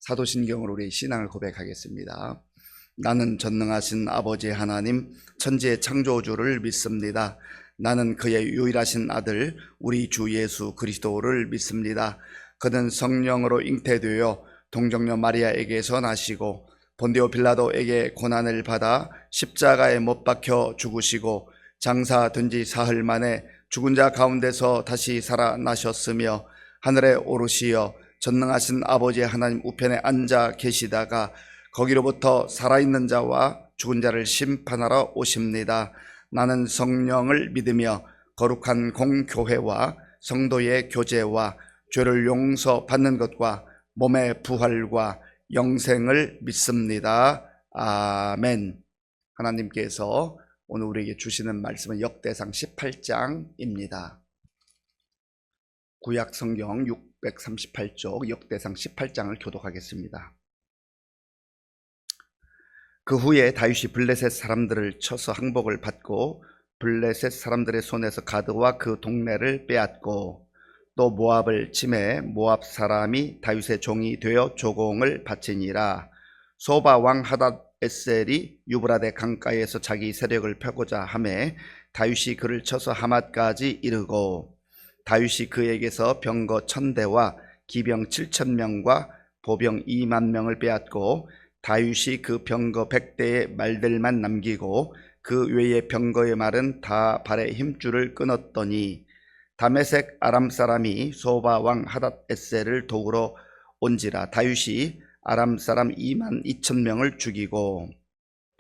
사도신경으로 우리 신앙을 고백하겠습니다. 나는 전능하신 아버지 하나님 천지의 창조주를 믿습니다. 나는 그의 유일하신 아들 우리 주 예수 그리스도를 믿습니다. 그는 성령으로 잉태되어 동정녀 마리아에게서 나시고 본디오 빌라도에게 고난을 받아 십자가에 못 박혀 죽으시고 장사된 지 사흘 만에 죽은 자 가운데서 다시 살아나셨으며 하늘에 오르시어 전능하신 아버지 하나님 우편에 앉아 계시다가 거기로부터 살아있는 자와 죽은 자를 심판하러 오십니다. 나는 성령을 믿으며 거룩한 공교회와 성도의 교제와 죄를 용서받는 것과 몸의 부활과 영생을 믿습니다. 아멘. 하나님께서 오늘 우리에게 주시는 말씀은 역대상 18장입니다. 구약 성경 638쪽 역대상 18장을 교독하겠습니다. 그 후에 다윗이 블레셋 사람들을 쳐서 항복을 받고 블레셋 사람들의 손에서 가드와 그 동네를 빼앗고 또 모압을 치매 모압 사람이 다윗의 종이 되어 조공을 바치니라. 소바 왕 하닷에셀이 유브라데 강가에서 자기 세력을 펴고자 하매 다윗이 그를 쳐서 하맛까지 이르고 다윗이 그에게서 병거 1000대와 기병 7000명과 보병 20000명을 빼앗고 다윗이 그 병거 100대의 말들만 남기고 그 외의 병거의 말은 다 발의 힘줄을 끊었더니 다메섹 아람 사람이 소바 왕 하닷에셀을 도우러 온지라. 다윗이 아람 사람 22,000명을 죽이고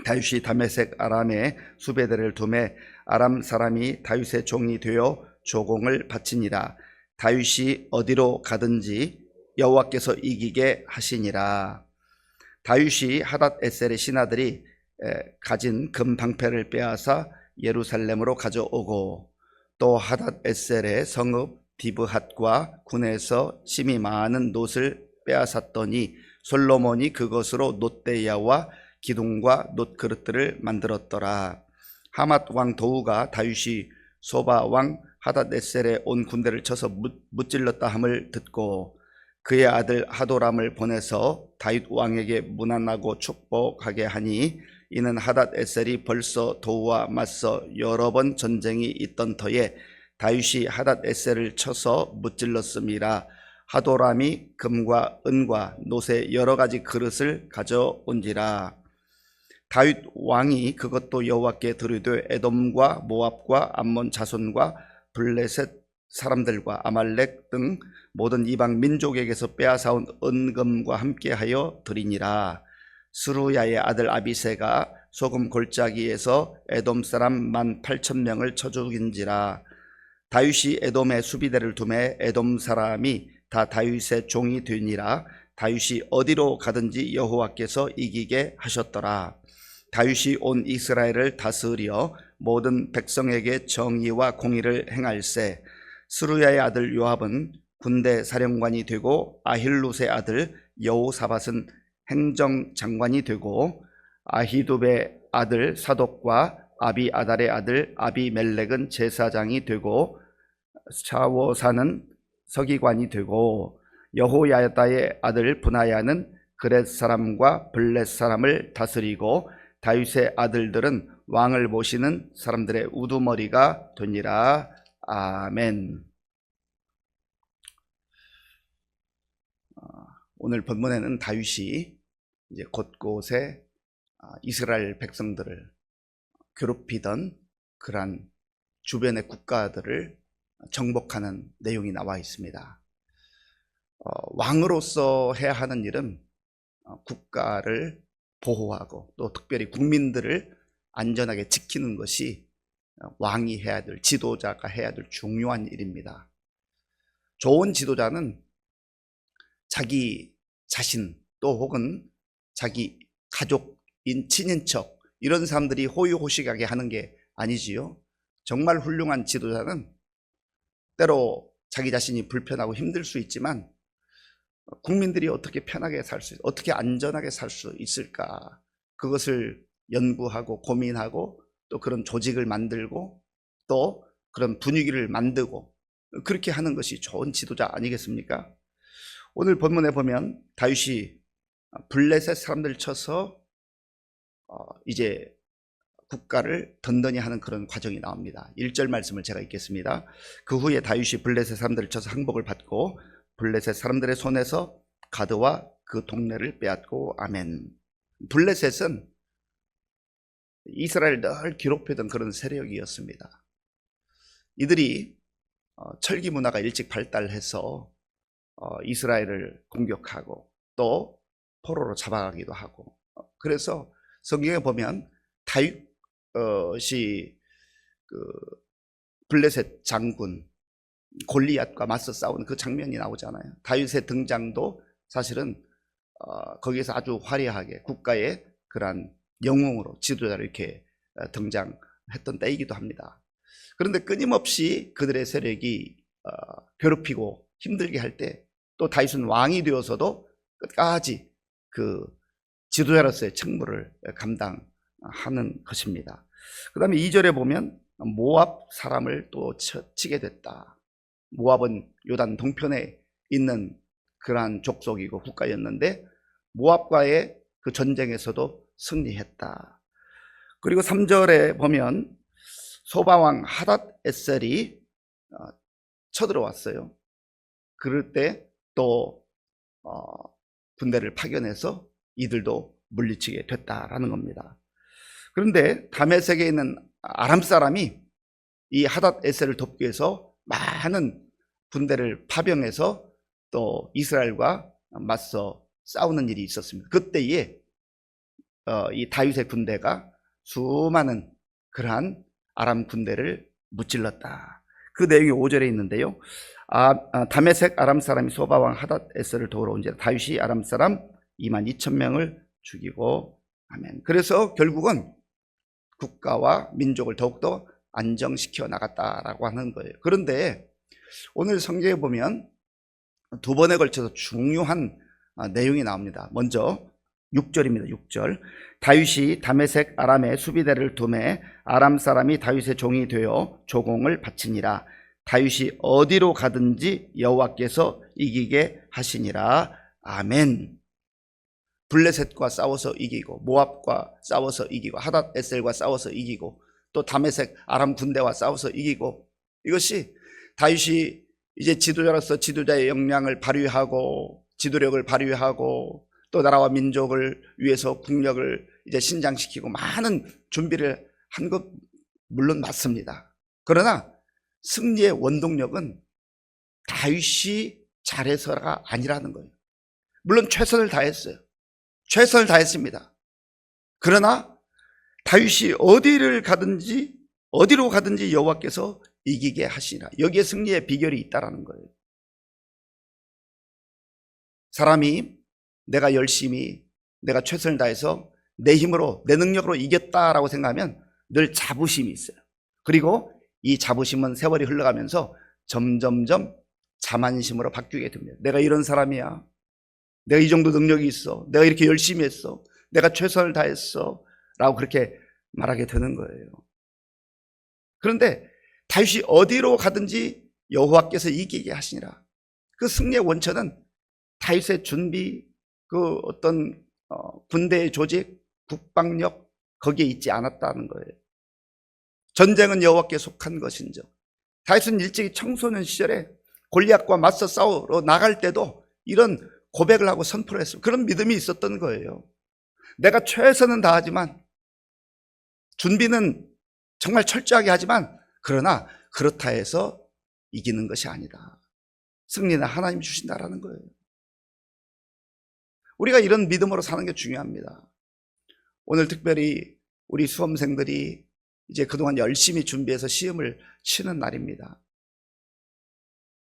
다윗이 다메섹 아람에 수배대를 두매 아람 사람이 다윗의 종이 되어 조공을 바치니라. 다윗이 어디로 가든지 여호와께서 이기게 하시니라. 다윗이 하닷에셀의 신하들이 가진 금 방패를 빼앗아 예루살렘으로 가져오고 또 하닷에셀의 성읍 디브핫과 군에서 심이 많은 놋을 빼앗았더니 솔로몬이 그것으로 놋대야와 기둥과 놋그릇들을 만들었더라. 하맛 왕 도우가 다윗이 소바 왕 하닷에셀에 온 군대를 쳐서 무찔렀다 함을 듣고 그의 아들 하도람을 보내서 다윗 왕에게 문안하고 축복하게 하니 이는 하닷에셀이 벌써 도우와 맞서 여러 번 전쟁이 있던 터에 다윗이 하닷에셀을 쳐서 무찔렀음이라. 하도람이 금과 은과 놋의 여러 가지 그릇을 가져온지라. 다윗 왕이 그것도 여호와께 드리되 에돔과 모압과 암몬 자손과 블레셋 사람들과 아말렉 등 모든 이방 민족에게서 빼앗아온 은금과 함께하여 드리니라. 스루야의 아들 아비새가 소금 골짜기에서 에돔 사람 18,000명을 쳐 죽인지라. 다윗이 에돔에 수비대를 두매 에돔 사람이 다 다윗의 종이 되니라. 다윗이 어디로 가든지 여호와께서 이기게 하셨더라. 다윗이 온 이스라엘을 다스려 모든 백성에게 정의와 공의를 행할세. 스루야의 아들 요압은 군대 사령관이 되고 아힐룻의 아들 여호사밧은 행정장관이 되고 아히두베의 아들 사독과 아비아달의 아들 아비멜렉은 제사장이 되고 샤워사는 서기관이 되고 여호야다의 아들 브나야는 그렛 사람과 블렛 사람을 다스리고 다윗의 아들들은 왕을 모시는 사람들의 우두머리가 되니라. 아멘. 오늘 본문에는 다윗이 이제 곳곳에 이스라엘 백성들을 괴롭히던 그러한 주변의 국가들을 정복하는 내용이 나와 있습니다. 왕으로서 해야 하는 일은 국가를 보호하고 또 특별히 국민들을 안전하게 지키는 것이 왕이 해야 될, 지도자가 해야 될 중요한 일입니다. 좋은 지도자는 자기 자신 또 혹은 자기 가족인 친인척 이런 사람들이 호의호식하게 하는 게 아니지요. 정말 훌륭한 지도자는 때로 자기 자신이 불편하고 힘들 수 있지만 국민들이 어떻게 편하게 살 수, 어떻게 안전하게 살 수 있을까, 그것을 연구하고 고민하고 또 그런 조직을 만들고 또 그런 분위기를 만들고 그렇게 하는 것이 좋은 지도자 아니겠습니까? 오늘 본문에 보면 다윗이 블레셋 사람들 쳐서 이제 국가를 든든히 하는 그런 과정이 나옵니다. 1절 말씀을 제가 읽겠습니다. 그 후에 다윗이 블레셋 사람들을 쳐서 항복을 받고 블레셋 사람들의 손에서 가드와 그 동네를 빼앗고. 아멘. 블레셋은 이스라엘을 늘 괴롭히던 그런 세력이었습니다. 이들이 철기 문화가 일찍 발달해서 이스라엘을 공격하고 또 포로로 잡아가기도 하고, 그래서 성경에 보면 다윗이 그 블레셋 장군 골리앗과 맞서 싸우는 그 장면이 나오잖아요. 다윗의 등장도 사실은 거기에서 아주 화려하게 국가의 그러한 영웅으로 지도자로 이렇게 등장했던 때이기도 합니다. 그런데 끊임없이 그들의 세력이 괴롭히고 힘들게 할 때 또 다윗은 왕이 되어서도 끝까지 그 지도자로서의 책무를 감당하는 것입니다. 그 다음에 2절에 보면 모압 사람을 또 치게 됐다. 모압은 요단 동편에 있는 그러한 족속이고 국가였는데 모압과의 그 전쟁에서도 승리했다. 그리고 3절에 보면 소바왕 하닷 에셀이 쳐들어왔어요. 그럴 때 또 군대를 파견해서 이들도 물리치게 됐다라는 겁니다. 그런데 다메섹에 있는 아람 사람이 이 하닷 에셀을 돕기 위해서 많은 군대를 파병해서 또 이스라엘과 맞서 싸우는 일이 있었습니다. 그때에 이 다윗의 군대가 수많은 그러한 아람 군대를 무찔렀다. 그 내용이 5절에 있는데요. 다메섹 아람 사람이 소바왕 하닷 에셀을 도우러 온 지 다윗이 아람 사람 22,000명을 죽이고. 아멘. 그래서 결국은 국가와 민족을 더욱더 안정시켜 나갔다라고 하는 거예요. 그런데 오늘 성경에 보면 두 번에 걸쳐서 중요한 내용이 나옵니다. 먼저 6절입니다. 6절. 다윗이 다메섹 아람에 수비대를 두매 아람 사람이 다윗의 종이 되어 조공을 바치니라. 다윗이 어디로 가든지 여호와께서 이기게 하시니라. 아멘. 블레셋과 싸워서 이기고 모압과 싸워서 이기고 하닷 에셀과 싸워서 이기고 또 다메섹 아람 군대와 싸워서 이기고, 이것이 다윗이 이제 지도자로서 지도자의 역량을 발휘하고 지도력을 발휘하고 또 나라와 민족을 위해서 국력을 이제 신장시키고 많은 준비를 한 것 물론 맞습니다. 그러나 승리의 원동력은 다윗이 잘해서가 아니라는 거예요. 물론 최선을 다했어요. 최선을 다했습니다. 그러나 다윗이 어디로 가든지 여호와께서 이기게 하시니라. 여기에 승리의 비결이 있다라는 거예요. 사람이 내가 열심히 내가 최선을 다해서 내 힘으로 내 능력으로 이겼다라고 생각하면 늘 자부심이 있어요. 그리고 이 자부심은 세월이 흘러가면서 점점점 자만심으로 바뀌게 됩니다. 내가 이런 사람이야. 내가 이 정도 능력이 있어. 내가 이렇게 열심히 했어. 내가 최선을 다했어. 라고 그렇게 말하게 되는 거예요. 그런데 다윗이 어디로 가든지 여호와께서 이기게 하시니라. 그 승리의 원천은 다윗의 준비, 그 어떤 군대의 조직, 국방력 거기에 있지 않았다는 거예요. 전쟁은 여호와께 속한 것인즉. 다윗은 일찍이 청소년 시절에 골리앗과 맞서 싸우러 나갈 때도 이런 고백을 하고 선포를 했어요. 그런 믿음이 있었던 거예요. 내가 최선은 다하지만 준비는 정말 철저하게 하지만 그러나 그렇다 해서 이기는 것이 아니다. 승리는 하나님이 주신다라는 거예요. 우리가 이런 믿음으로 사는 게 중요합니다. 오늘 특별히 우리 수험생들이 이제 그동안 열심히 준비해서 시험을 치는 날입니다.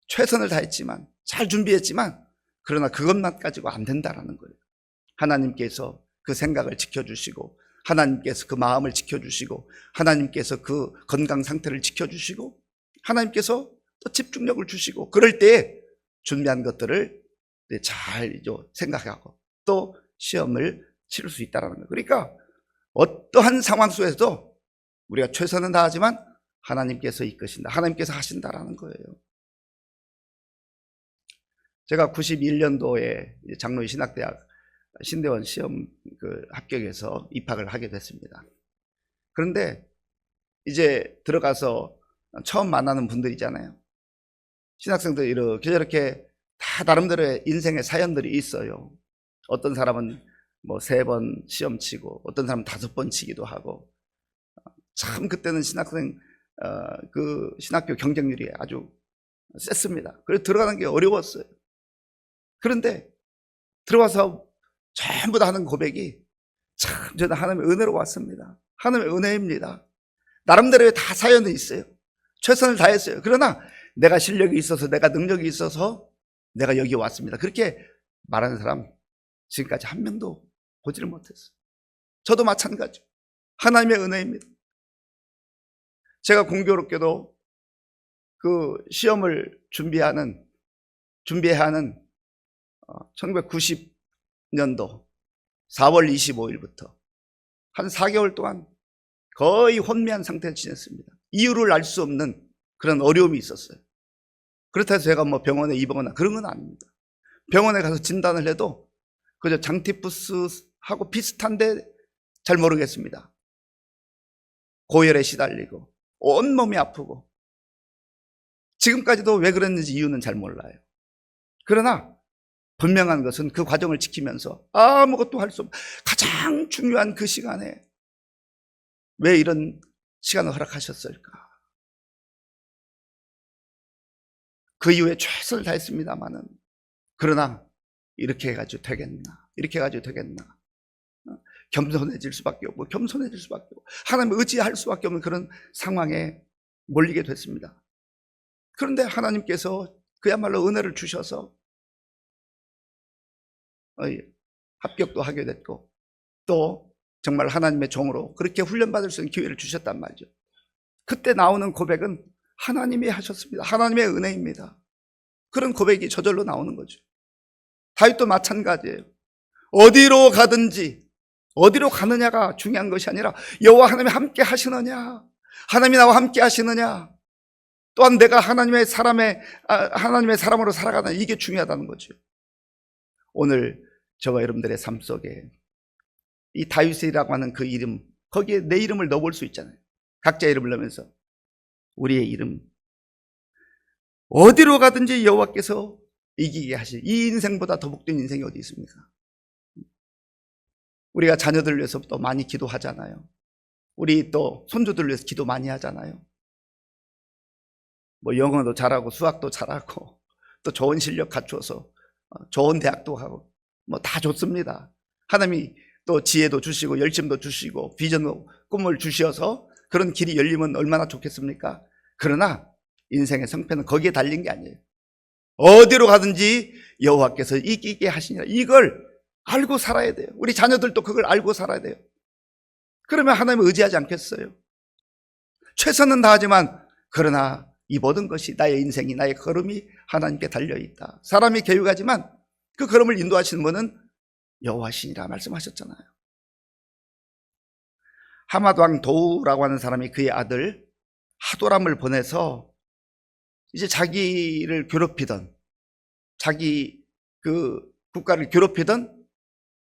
최선을 다했지만 잘 준비했지만 그러나 그것만 가지고 안 된다라는 거예요. 하나님께서 그 생각을 지켜주시고 하나님께서 그 마음을 지켜주시고 하나님께서 그 건강 상태를 지켜주시고 하나님께서 또 집중력을 주시고 그럴 때 준비한 것들을 잘 생각하고 또 시험을 치를 수 있다는 거예요. 그러니까 어떠한 상황 속에서도 우리가 최선은 다하지만 하나님께서 이끄신다. 하나님께서 하신다라는 거예요. 제가 91년도에 장로의 신학대학 신대원 시험 합격해서 입학을 하게 됐습니다. 그런데 이제 들어가서 처음 만나는 분들이잖아요. 신학생들 이렇게 저렇게 다 나름대로의 인생의 사연들이 있어요. 어떤 사람은 뭐 3번 시험 치고, 어떤 사람은 5번 치기도 하고, 참 그때는 신학교 경쟁률이 아주 셌습니다. 그래서 들어가는 게 어려웠어요. 그런데 들어와서 전부 다 하는 고백이 참 저는 하나님의 은혜로 왔습니다. 하나님의 은혜입니다. 나름대로의 다 사연이 있어요. 최선을 다했어요. 그러나 내가 실력이 있어서, 내가 능력이 있어서 내가 여기 왔습니다. 그렇게 말하는 사람 지금까지 한 명도 보지를 못했어요. 저도 마찬가지. 하나님의 은혜입니다. 제가 공교롭게도 그 시험을 준비해야 하는 1990년도 4월 25일부터 한 4개월 동안 거의 혼미한 상태를 지냈습니다. 이유를 알 수 없는 그런 어려움이 있었어요. 그렇다고 해서 제가 뭐 병원에 입원하거나 그런 건 아닙니다. 병원에 가서 진단을 해도 그저 장티푸스하고 비슷한데 잘 모르겠습니다. 고열에 시달리고 온몸이 아프고 지금까지도 왜 그랬는지 이유는 잘 몰라요. 그러나 분명한 것은 그 과정을 지키면서 아무것도 할 수 없는 가장 중요한 그 시간에 왜 이런 시간을 허락하셨을까? 그 이후에 최선을 다했습니다마는, 그러나 이렇게 해가지고 되겠나? 이렇게 해가지고 되겠나? 겸손해질 수밖에 없고, 겸손해질 수밖에 없고, 하나님을 의지할 수밖에 없는 그런 상황에 몰리게 됐습니다. 그런데 하나님께서 그야말로 은혜를 주셔서 합격도 하게 됐고, 또 정말 하나님의 종으로 그렇게 훈련받을 수 있는 기회를 주셨단 말이죠. 그때 나오는 고백은 하나님이 하셨습니다. 하나님의 은혜입니다. 그런 고백이 저절로 나오는 거죠. 다윗도 마찬가지예요. 어디로 가든지, 어디로 가느냐가 중요한 것이 아니라 여호와 하나님이 함께 하시느냐, 하나님이 나와 함께 하시느냐, 또한 내가 하나님의 사람으로 살아가는, 이게 중요하다는 거죠. 오늘 저와 여러분들의 삶 속에 이 다윗이라고 하는 그 이름, 거기에 내 이름을 넣어볼 수 있잖아요. 각자 이름을 넣으면서 우리의 이름, 어디로 가든지 여호와께서 이기게 하실, 이 인생보다 더 복된 인생이 어디 있습니까? 우리가 자녀들을 위해서 또 많이 기도하잖아요. 우리 또 손주들을 위해서 기도 많이 하잖아요. 뭐 영어도 잘하고 수학도 잘하고 또 좋은 실력 갖추어서 좋은 대학도 가고 뭐 다 좋습니다. 하나님이 또 지혜도 주시고 열심도 주시고 비전도 꿈을 주셔서 그런 길이 열리면 얼마나 좋겠습니까? 그러나 인생의 성패는 거기에 달린 게 아니에요. 어디로 가든지 여호와께서 이기게 하시니라, 이걸 알고 살아야 돼요. 우리 자녀들도 그걸 알고 살아야 돼요. 그러면 하나님을 의지하지 않겠어요? 최선은 다하지만 그러나 이 모든 것이, 나의 인생이, 나의 걸음이 하나님께 달려있다. 사람이 계획하지만 그 걸음을 인도하시는 분은 여호와시니라 말씀하셨잖아요. 하맛 왕 도우라고 하는 사람이 그의 아들 하도람을 보내서 이제 자기를 괴롭히던, 자기 그 국가를 괴롭히던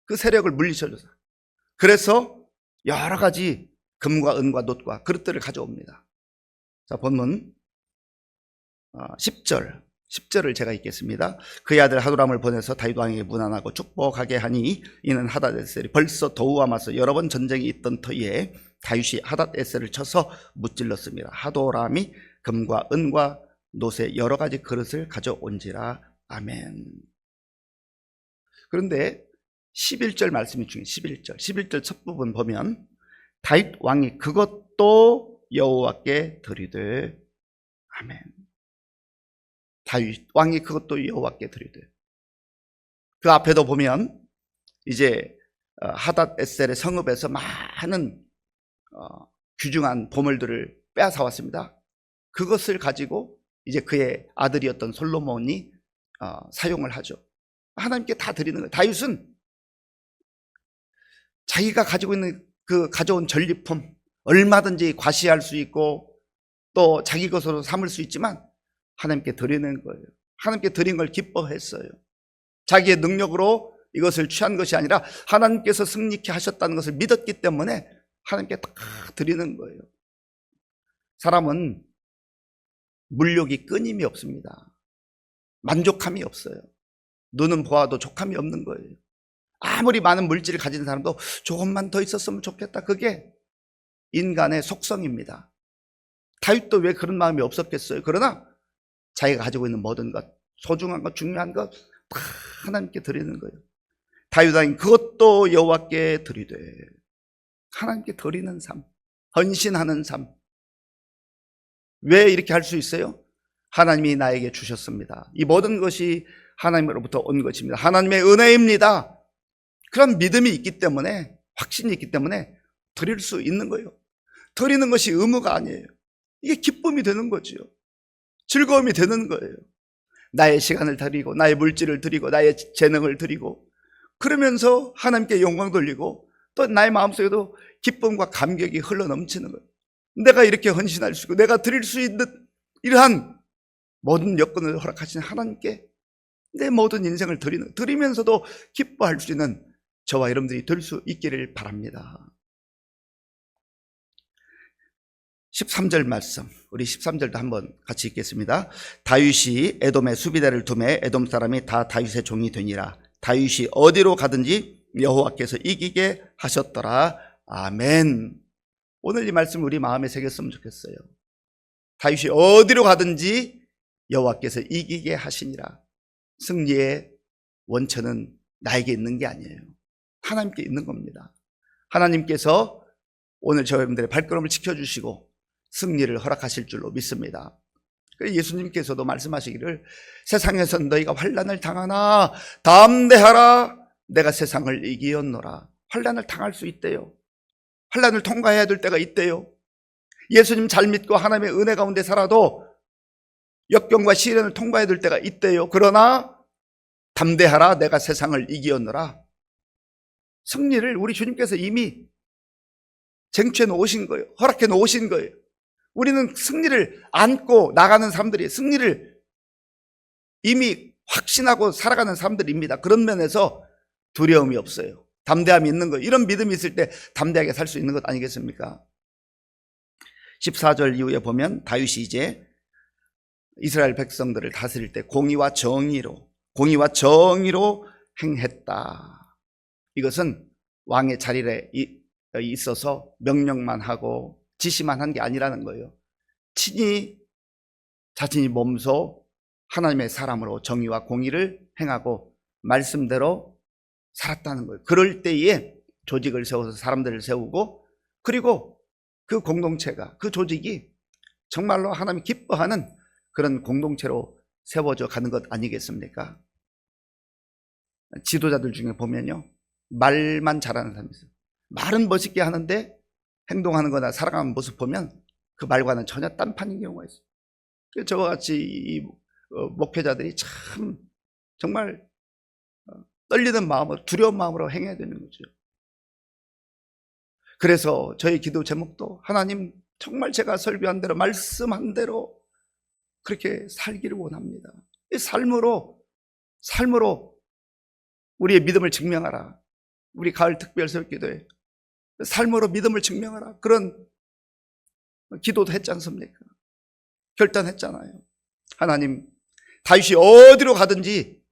그 세력을 물리쳐줘서, 그래서 여러 가지 금과 은과 놋과 그릇들을 가져옵니다. 자, 본문 10절을 제가 읽겠습니다. 그의 아들 하도람을 보내서 다윗 왕에게 문안하고 축복하게 하니, 이는 하닷에셀이 벌써 도우와 맞서 여러 번 전쟁이 있던 터에 다윗이 하닷에셀을 쳐서 무찔렀습니다. 하도람이 금과 은과 놋의 여러 가지 그릇을 가져온지라. 아멘. 그런데 11절 말씀이 중요해요. 11절 첫 부분 보면 다윗 왕이 그것도 여호와께 드리되. 아멘. 다윗 왕이 그것도 여호와께 드리되. 그 앞에도 보면 이제 하닷에셀의 성읍에서 많은 귀중한 보물들을 빼앗아 왔습니다. 그것을 가지고 이제 그의 아들이었던 솔로몬이 사용을 하죠. 하나님께 다 드리는 거예요. 다윗은 자기가 가지고 있는 그 가져온 전리품 얼마든지 과시할 수 있고 또 자기 것으로 삼을 수 있지만 하나님께 드리는 거예요. 하나님께 드린 걸 기뻐했어요. 자기의 능력으로 이것을 취한 것이 아니라 하나님께서 승리케 하셨다는 것을 믿었기 때문에 하나님께 다 드리는 거예요. 사람은 물욕이 끊임이 없습니다. 만족함이 없어요. 눈은 보아도 족함이 없는 거예요. 아무리 많은 물질을 가진 사람도 조금만 더 있었으면 좋겠다. 그게 인간의 속성입니다. 다윗도 왜 그런 마음이 없었겠어요? 그러나 자기가 가지고 있는 모든 것, 소중한 것, 중요한 것 다 하나님께 드리는 거예요. 다윗 왕이 그것도 여호와께 드리되, 하나님께 드리는 삶, 헌신하는 삶. 왜 이렇게 할 수 있어요? 하나님이 나에게 주셨습니다. 이 모든 것이 하나님으로부터 온 것입니다. 하나님의 은혜입니다. 그런 믿음이 있기 때문에, 확신이 있기 때문에 드릴 수 있는 거예요. 드리는 것이 의무가 아니에요. 이게 기쁨이 되는 거지요. 즐거움이 되는 거예요. 나의 시간을 드리고, 나의 물질을 드리고, 나의 재능을 드리고, 그러면서 하나님께 영광 돌리고, 또 나의 마음속에도 기쁨과 감격이 흘러넘치는 거예요. 내가 이렇게 헌신할 수 있고, 내가 드릴 수 있는 이러한 모든 여건을 허락하신 하나님께 내 모든 인생을 드리면서도 기뻐할 수 있는 저와 여러분들이 될 수 있기를 바랍니다. 13절 말씀, 우리 13절도 한번 같이 읽겠습니다. 다윗이 에돔에 수비대를 두매 에돔 사람이 다 다윗의 종이 되니라. 다윗이 어디로 가든지 여호와께서 이기게 하셨더라. 아멘. 오늘 이 말씀 우리 마음에 새겼으면 좋겠어요. 다윗이 어디로 가든지 여호와께서 이기게 하시니라. 승리의 원천은 나에게 있는 게 아니에요. 하나님께 있는 겁니다. 하나님께서 오늘 저 여러분들의 발걸음을 지켜주시고 승리를 허락하실 줄로 믿습니다. 예수님께서도 말씀하시기를 세상에선 너희가 환난을 당하나 담대하라, 내가 세상을 이기었노라. 환난을 당할 수 있대요. 환난을 통과해야 될 때가 있대요. 예수님 잘 믿고 하나님의 은혜 가운데 살아도 역경과 시련을 통과해야 될 때가 있대요. 그러나 담대하라, 내가 세상을 이기었노라. 승리를 우리 주님께서 이미 쟁취해 놓으신 거예요. 허락해 놓으신 거예요. 우리는 승리를 안고 나가는 사람들이, 승리를 이미 확신하고 살아가는 사람들입니다. 그런 면에서 두려움이 없어요. 담대함이 있는 거예요. 이런 믿음이 있을 때 담대하게 살 수 있는 것 아니겠습니까? 14절 이후에 보면 다윗이 이제 이스라엘 백성들을 다스릴 때 공의와 정의로 행했다. 이것은 왕의 자리에 있어서 명령만 하고 지시만 한 게 아니라는 거예요. 친히 자신이 몸소 하나님의 사람으로 정의와 공의를 행하고 말씀대로 살았다는 거예요. 그럴 때에 조직을 세워서 사람들을 세우고, 그리고 그 공동체가, 그 조직이 정말로 하나님이 기뻐하는 그런 공동체로 세워져 가는 것 아니겠습니까? 지도자들 중에 보면요, 말만 잘하는 사람이 있어요. 말은 멋있게 하는데 행동하는 거나 살아가는 모습 보면 그 말과는 전혀 딴판인 경우가 있어요. 저와 같이 이 목회자들이 참 정말 떨리는 마음으로, 두려운 마음으로 행해야 되는 거죠. 그래서 저희 기도 제목도 하나님 정말 제가 설교한 대로, 말씀한 대로 그렇게 살기를 원합니다. 이 삶으로 우리의 믿음을 증명하라. 우리 가을 특별 새벽기도에 삶으로 믿음을 증명하라, 그런 기도도 했지 않습니까? 결단했잖아요. 하나님, 다윗이 어디로 가든지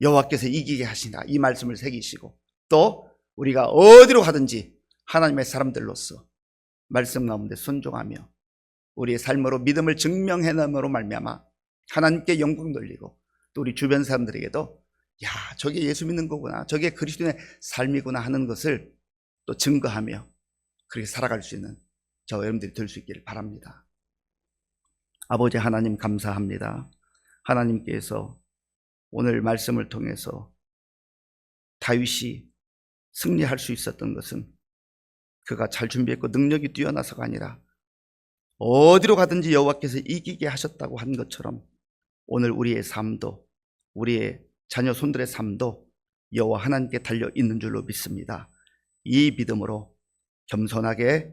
여호와께서 이기게 하시나, 이 말씀을 새기시고, 또 우리가 어디로 가든지 하나님의 사람들로서 말씀 가운데 순종하며 우리의 삶으로 믿음을 증명해남으로 말미암아 하나님께 영광 돌리고, 또 우리 주변 사람들에게도 야, 저게 예수 믿는 거구나, 저게 그리스도인의 삶이구나 하는 것을 또 증거하며 그렇게 살아갈 수 있는 저와 여러분들이 될 수 있기를 바랍니다. 아버지 하나님, 감사합니다. 하나님께서 오늘 말씀을 통해서 다윗이 승리할 수 있었던 것은 그가 잘 준비했고 능력이 뛰어나서가 아니라 어디로 가든지 여호와께서 이기게 하셨다고 한 것처럼, 오늘 우리의 삶도, 우리의 자녀 손들의 삶도 여호와 하나님께 달려 있는 줄로 믿습니다. 이 믿음으로 겸손하게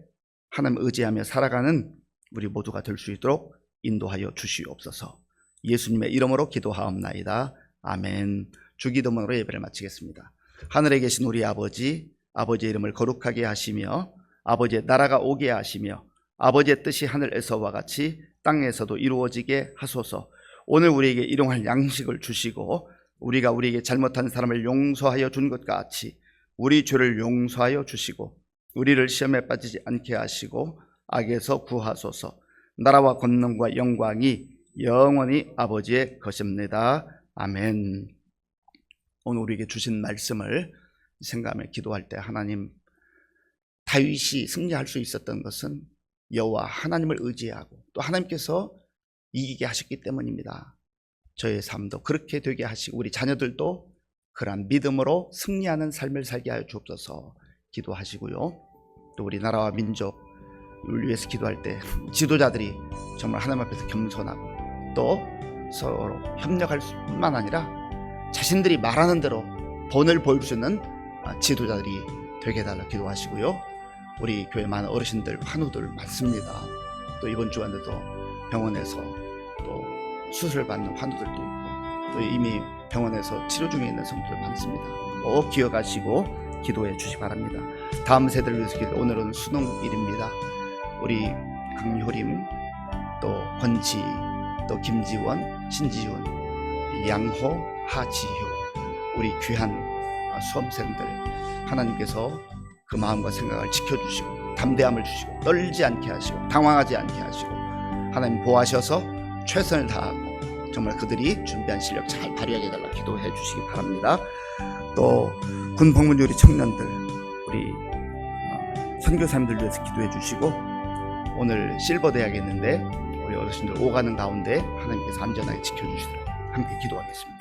하나님 의지하며 살아가는 우리 모두가 될 수 있도록 인도하여 주시옵소서. 예수님의 이름으로 기도하옵나이다. 아멘. 주기도문으로 예배를 마치겠습니다. 하늘에 계신 우리 아버지, 아버지의 이름을 거룩하게 하시며 아버지의 나라가 오게 하시며 아버지의 뜻이 하늘에서와 같이 땅에서도 이루어지게 하소서. 오늘 우리에게 일용할 양식을 주시고 우리가 우리에게 잘못한 사람을 용서하여 준 것 같이 우리 죄를 용서하여 주시고 우리를 시험에 빠지지 않게 하시고 악에서 구하소서. 나라와 권능과 영광이 영원히 아버지의 것입니다. 아멘. 오늘 우리에게 주신 말씀을 생각하며 기도할 때 하나님, 다윗이 승리할 수 있었던 것은 여호와 하나님을 의지하고 또 하나님께서 이기게 하셨기 때문입니다. 저의 삶도 그렇게 되게 하시고 우리 자녀들도 그러한 믿음으로 승리하는 삶을 살게 하여 주옵소서 기도하시고요. 또 우리 나라와 민족을 위해서 기도할 때 지도자들이 정말 하나님 앞에서 겸손하고 또 서로 협력할 뿐만 아니라 자신들이 말하는 대로 본을 보일 수 있는 지도자들이 되게 해달라 기도하시고요. 우리 교회 많은 어르신들, 환우들 많습니다. 또 이번 주간에도 병원에서 또 수술을 받는 환우들도 있고 또 이미 병원에서 치료 중에 있는 성도들 많습니다. 꼭 기억하시고 기도해 주시기 바랍니다. 다음 세대를 위해서 기도. 오늘은 수능일입니다. 우리 강효림, 또 권지, 또 김지원, 신지훈, 양호, 하지효, 우리 귀한 수험생들 하나님께서 그 마음과 생각을 지켜주시고 담대함을 주시고 떨지 않게 하시고 당황하지 않게 하시고 하나님 보호하셔서 최선을 다하고 정말 그들이 준비한 실력 잘 발휘하게 해달라 기도해 주시기 바랍니다. 또 군복무 우리 청년들, 우리 선교사님들 위해서 기도해 주시고 오늘 실버 대학에 있는데 우리 어르신들 오가는 가운데 하나님께서 안전하게 지켜주시도록 함께 기도하겠습니다.